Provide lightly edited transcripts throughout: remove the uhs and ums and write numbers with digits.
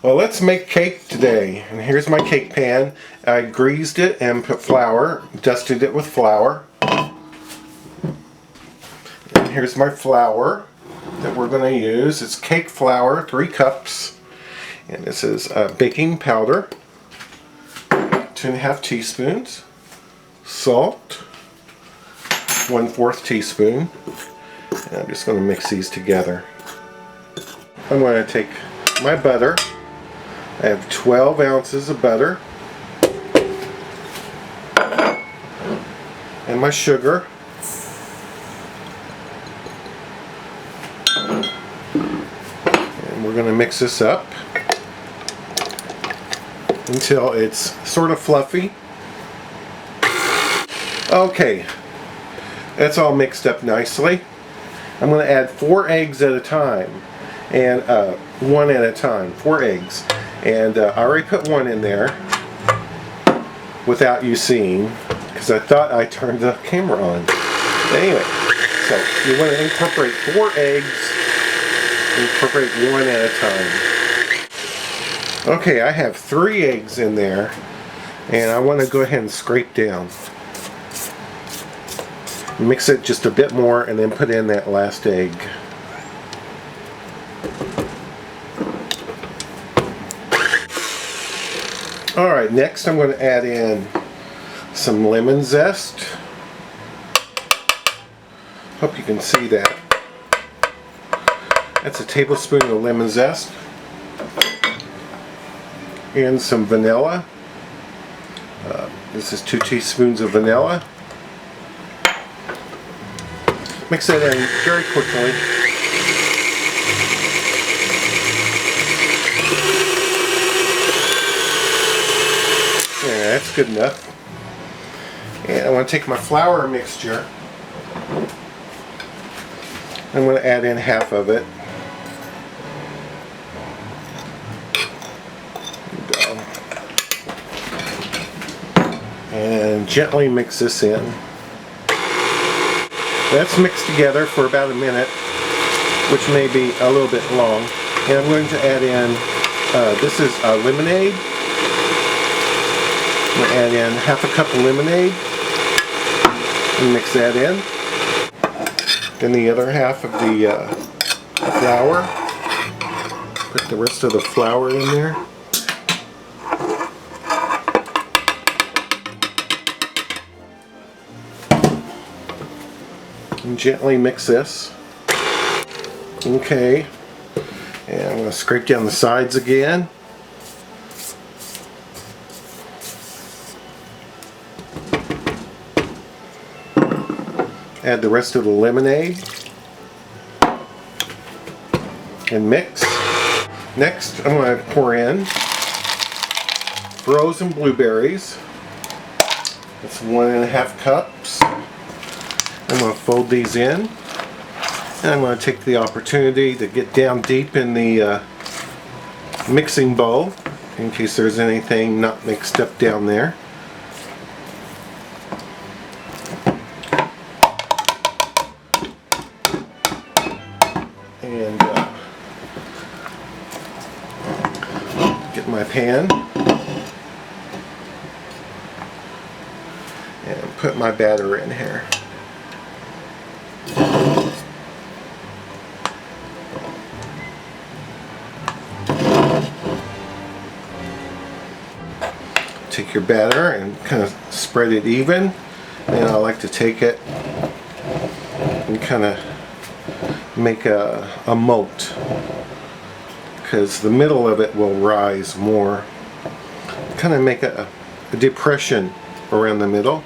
Well, let's make cake today. And here's my cake pan. I greased it and put flour, dusted it with flour. And here's my flour that we're going to use. It's cake flour, 3 cups. And this is baking powder, 2½ teaspoons. Salt, 1/4 teaspoon. And I'm just going to mix these together. I'm going to take my butter. I have 12 ounces of butter. And my sugar. And we're going to mix this up until it's sort of fluffy. Okay, that's all mixed up nicely. I'm going to add 4 eggs at a time, and 1 at a time, 4 eggs. And I already put 1 in there without you seeing, because I thought I turned the camera on. Anyway, so you want to incorporate 4 eggs, incorporate 1 at a time. Okay, I have 3 eggs in there, and I want to go ahead and scrape down. Mix it just a bit more and then put in that last egg. Alright, next I'm going to add in some lemon zest. Hope you can see that. That's a tablespoon of lemon zest. And some vanilla. This is 2 teaspoons of vanilla. Mix that in very quickly. Yeah, that's good enough. And I want to take my flour mixture. I'm going to add in half of it. And gently mix this in. That's mixed together for about a minute, which may be a little bit long. And I'm going to add in, this is lemonade. I'm going to add in half a cup of lemonade and mix that in. Then the other half of the flour. Put the rest of the flour in there. And gently mix this. Okay, and I'm going to scrape down the sides again. Add the rest of the lemonade and mix. Next, I'm going to pour in frozen blueberries. That's 1½ cups. I'm going to fold these in, and I'm going to take the opportunity to get down deep in the mixing bowl in case there's anything not mixed up down there. And get my pan and put my batter in here. Take your batter and kind of spread it even, and I like to take it and kind of make a moat, because the middle of it will rise more. Kind of make a depression around the middle.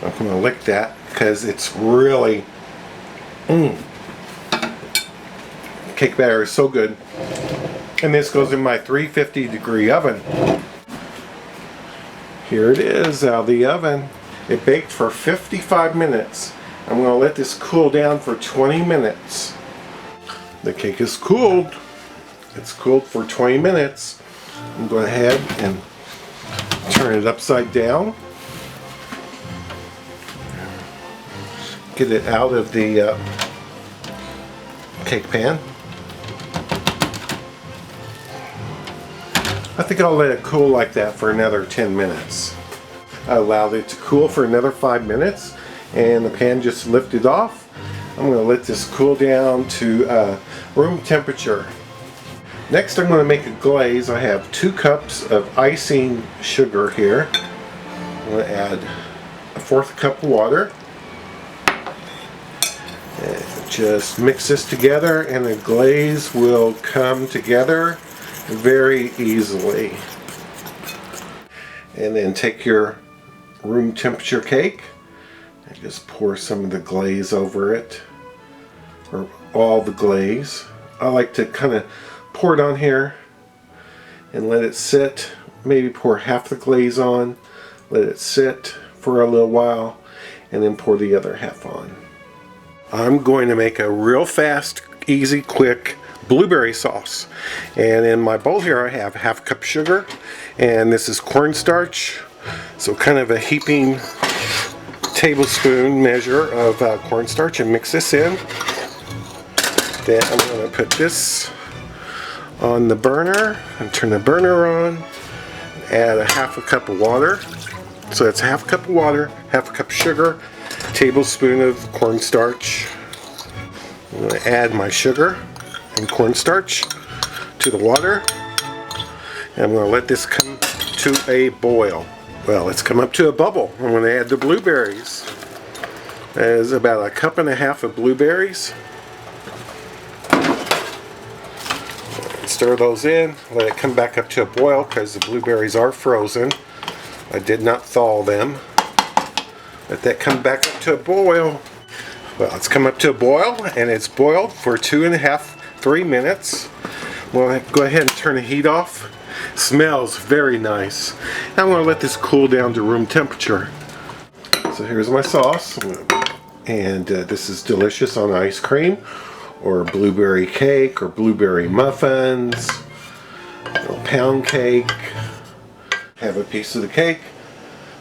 I'm going to lick that because it's really cake batter is so good. And this goes in my 350-degree oven. Here it is out of the oven. It baked for 55 minutes. I'm going to let this cool down for 20 minutes. The cake is cooled. It's cooled for 20 minutes. I'm going ahead and turn it upside down. Get it out of the cake pan. I think I'll let it cool like that for another 10 minutes. I allowed it to cool for another 5 minutes and the pan just lifted off. I'm going to let this cool down to room temperature. Next I'm going to make a glaze. I have 2 cups of icing sugar here. I'm going to add a 1/4 cup of water. And just mix this together and the glaze will come together very easily. And then take your room temperature cake and just pour some of the glaze over it, or all the glaze. I like to kind of pour it on here and let it sit. Maybe pour half the glaze on, let it sit for a little while, and then pour the other half on. I'm going to make a real fast, easy, quick blueberry sauce. And in my bowl here I have 1/2 cup sugar, and this is cornstarch. So kind of a heaping tablespoon measure of cornstarch, and mix this in. Then I'm going to put this on the burner and turn the burner on. Add a 1/2 cup of water. So that's 1/2 cup of water, 1/2 cup of sugar, tablespoon of cornstarch. I'm going to add my sugar and cornstarch to the water. And I'm going to let this come to a boil. Well, it's come up to a bubble. I'm going to add the blueberries. That is about 1.5 cups of blueberries. Stir those in, let it come back up to a boil because the blueberries are frozen. I did not thaw them. Let that come back up to a boil. Well, it's come up to a boil, and it's boiled for 2.5–3 minutes. We'll go ahead and turn the heat off. Smells very nice. I'm going to let this cool down to room temperature. So here's my sauce, and this is delicious on ice cream, or blueberry cake, or blueberry muffins, or pound cake. Have a piece of the cake.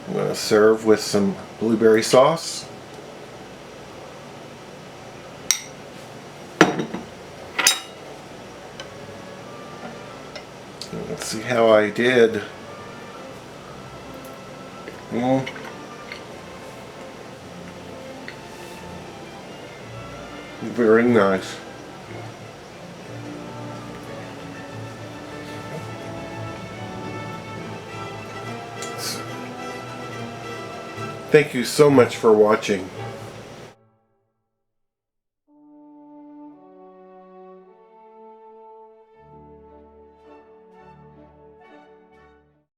I'm going to serve with some blueberry sauce. Let's see how I did. Very nice. Thank you so much for watching.